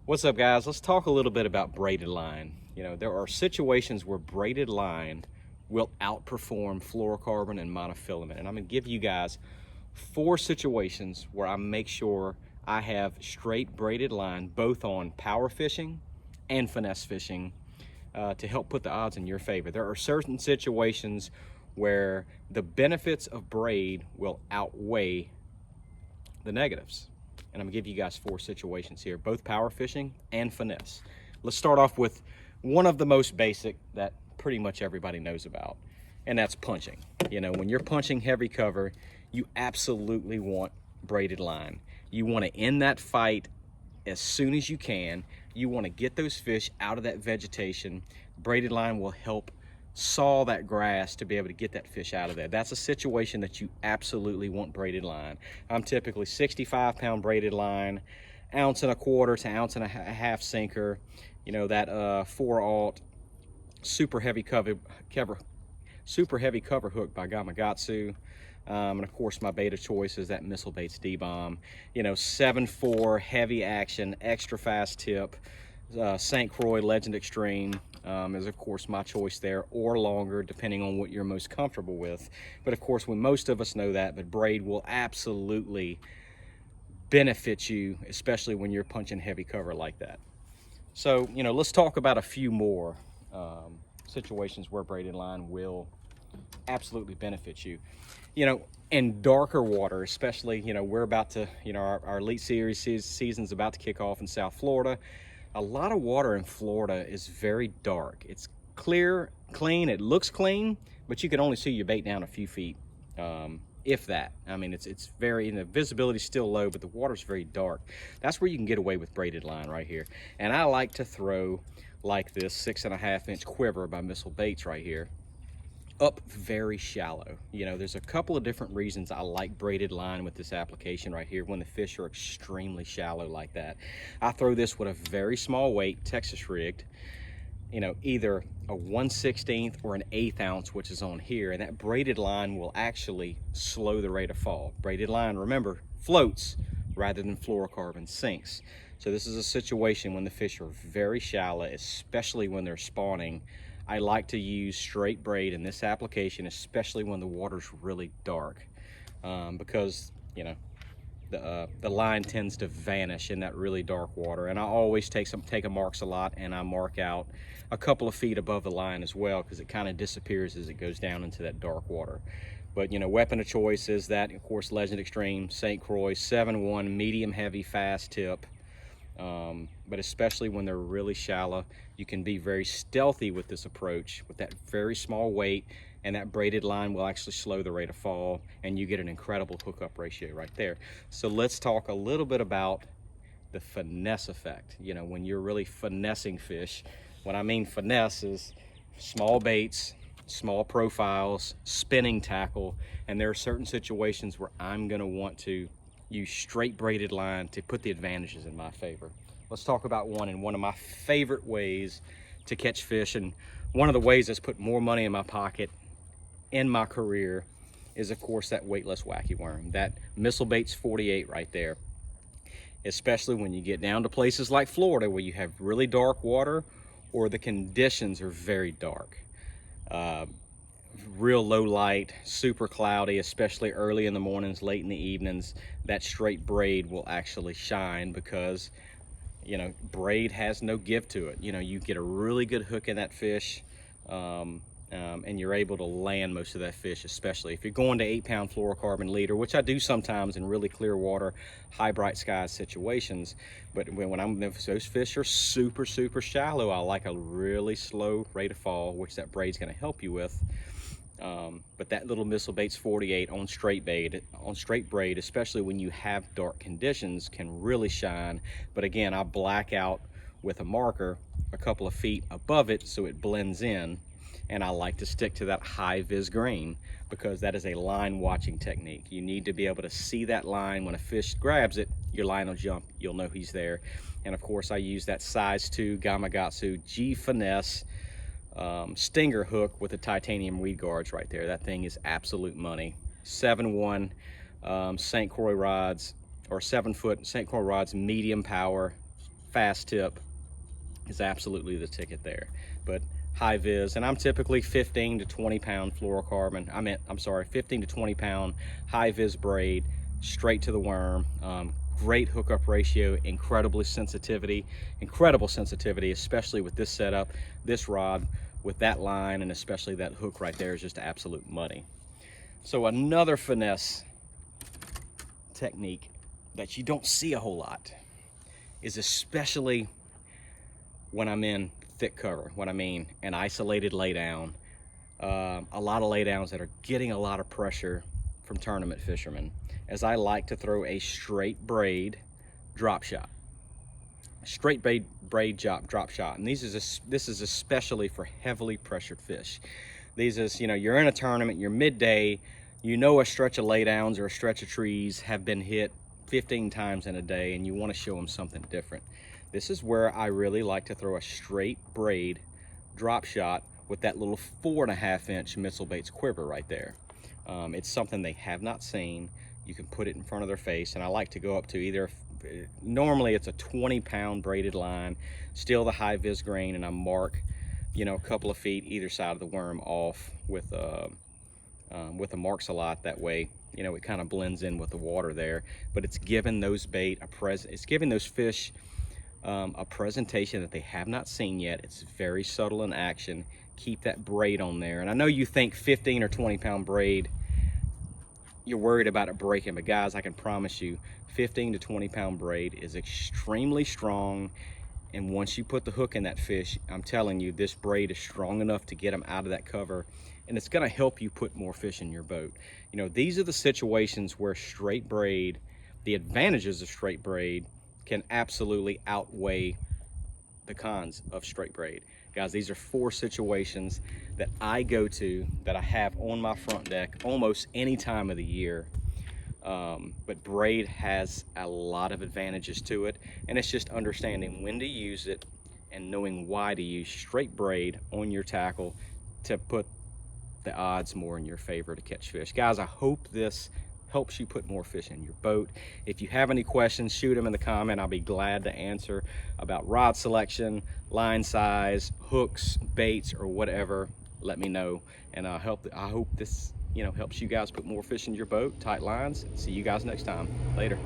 What's up, guys? Let's talk a little bit about braided line. There are situations where braided line will outperform fluorocarbon and monofilament. And I'm gonna give you guys 4 situations where I make sure I have straight braided line, both on power fishing and finesse fishing, to help put the odds in your favor. There are certain situations where the benefits of braid will outweigh the negatives. And I'm gonna give you guys 4 situations here, both power fishing and finesse. Let's start off with one of the most basic that pretty much everybody knows about, and that's punching. When you're punching heavy cover, you absolutely want braided line. You want to end that fight as soon as you can. You want to get those fish out of that vegetation. Braided line will help saw that grass to be able to get that fish out of there. That's a situation that you absolutely want braided line. I'm typically 65-pound braided line, 1.25 to 1.5 ounce sinker, that 4-aught super heavy cover hook by Gamakatsu. And of course my beta choice is that Missile Baits D-Bomb. 7.4 heavy action, extra fast tip. St. Croix Legend Extreme is of course my choice there, or longer depending on what you're most comfortable with. But of course, when most of us know that, but braid will absolutely benefit you, especially when you're punching heavy cover like that. So let's talk about a few more situations where braided line will absolutely benefit you. In darker water, especially, we're about to, our elite series season's about to kick off in South Florida. A lot of water in Florida is very dark. It's clear, clean, it looks clean, but you can only see your bait down a few feet, if that. I mean, it's very, the visibility's still low, but the water's very dark. That's where you can get away with braided line right here. And I like to throw like this 6.5-inch quiver by Missile Baits right here, up very shallow. There's a couple of different reasons I like braided line with this application right here when the fish are extremely shallow like that. I throw this with a very small weight, Texas rigged, either a 1/16 or an 1/8 ounce, which is on here, and that braided line will actually slow the rate of fall. Braided line, remember, floats rather than fluorocarbon, sinks. So this is a situation when the fish are very shallow, especially when they're spawning. I like to use straight braid in this application, especially when the water's really dark, because the line tends to vanish in that really dark water. And I always take a marks a lot, and I mark out a couple of feet above the line as well, because it kind of disappears as it goes down into that dark water. But weapon of choice is that, of course, Legend Extreme St. Croix 7.1 medium heavy fast tip. But especially when they're really shallow, you can be very stealthy with this approach with that very small weight, and that braided line will actually slow the rate of fall, and you get an incredible hookup ratio right there. So let's talk a little bit about the finesse effect. When you're really finessing fish, what I mean finesse is small baits, small profiles, spinning tackle, and there are certain situations where I'm going to want to use straight braided line to put the advantages in my favor. Let's talk about one of my favorite ways to catch fish, and one of the ways that's put more money in my pocket in my career is, of course, that weightless wacky worm, that Missile Baits 48 right there. Especially when you get down to places like Florida where you have really dark water or the conditions are very dark. Real low light, super cloudy, especially early in the mornings, late in the evenings, that straight braid will actually shine, because braid has no give to it. You get a really good hook in that fish, and you're able to land most of that fish, especially if you're going to 8-pound fluorocarbon leader, which I do sometimes in really clear water, high bright sky situations. But when those fish are super shallow, I like a really slow rate of fall, which that braid's going to help you with. But that little Missile Baits 48 on straight braid, especially when you have dark conditions, can really shine. But again, I black out with a marker a couple of feet above it so it blends in. And I like to stick to that high vis green, because that is a line watching technique. You need to be able to see that line. When a fish grabs it, your line will jump, you'll know he's there. And of course I use that size 2 Gamakatsu G Finesse stinger hook with the titanium weed guards right there. That thing is absolute money. 7.1 St. Croix rods, or 7-foot St. Croix rods, medium power, fast tip is absolutely the ticket there. But high vis, and I'm typically 15 to 20 pound fluorocarbon. I'm sorry, 15 to 20 pound high vis braid, straight to the worm. Great hookup ratio, incredible sensitivity, especially with this setup, this rod, with that line, and especially that hook right there is just absolute money. So another finesse technique that you don't see a whole lot is, especially when I'm in thick cover, what I mean an isolated laydown, a lot of laydowns that are getting a lot of pressure from tournament fishermen, as I like to throw a straight braid drop shot. Straight braid drop shot, and this is especially for heavily pressured fish. These is, you know, you're in a tournament, you're midday, you know a stretch of laydowns or a stretch of trees have been hit 15 times in a day, and you want to show them something different. This is where I really like to throw a straight braid drop shot with that little 4.5 inch missile baits quiver right there. It's something they have not seen. You can put it in front of their face, and I like to go up to either, normally it's a 20 pound braided line, still the high vis grain, and I mark, you know, a couple of feet either side of the worm off with a Marks-a-Lot. That way, you know, it kind of blends in with the water there, but it's giving those bait it's giving those fish a presentation that they have not seen yet. It's very subtle in action. Keep that braid on there. And I know you think 15 or 20 pound braid, you're worried about it breaking, but guys, I can promise you 15 to 20 pound braid is extremely strong. And once you put the hook in that fish, I'm telling you, this braid is strong enough to get them out of that cover, and it's gonna help you put more fish in your boat. You know, these are the situations where straight braid, the advantages of straight braid can absolutely outweigh the cons of straight braid. Guys, these are 4 situations that I go to, that I have on my front deck almost any time of the year. But braid has a lot of advantages to it, and it's just understanding when to use it and knowing why to use straight braid on your tackle to put the odds more in your favor to catch fish. Guys, I hope this helps you put more fish in your boat. If you have any questions, shoot them in the comment. I'll be glad to answer about rod selection, line size, hooks, baits, or whatever. Let me know, and I hope this, you know, helps you guys put more fish in your boat. Tight lines. See you guys next time. Later.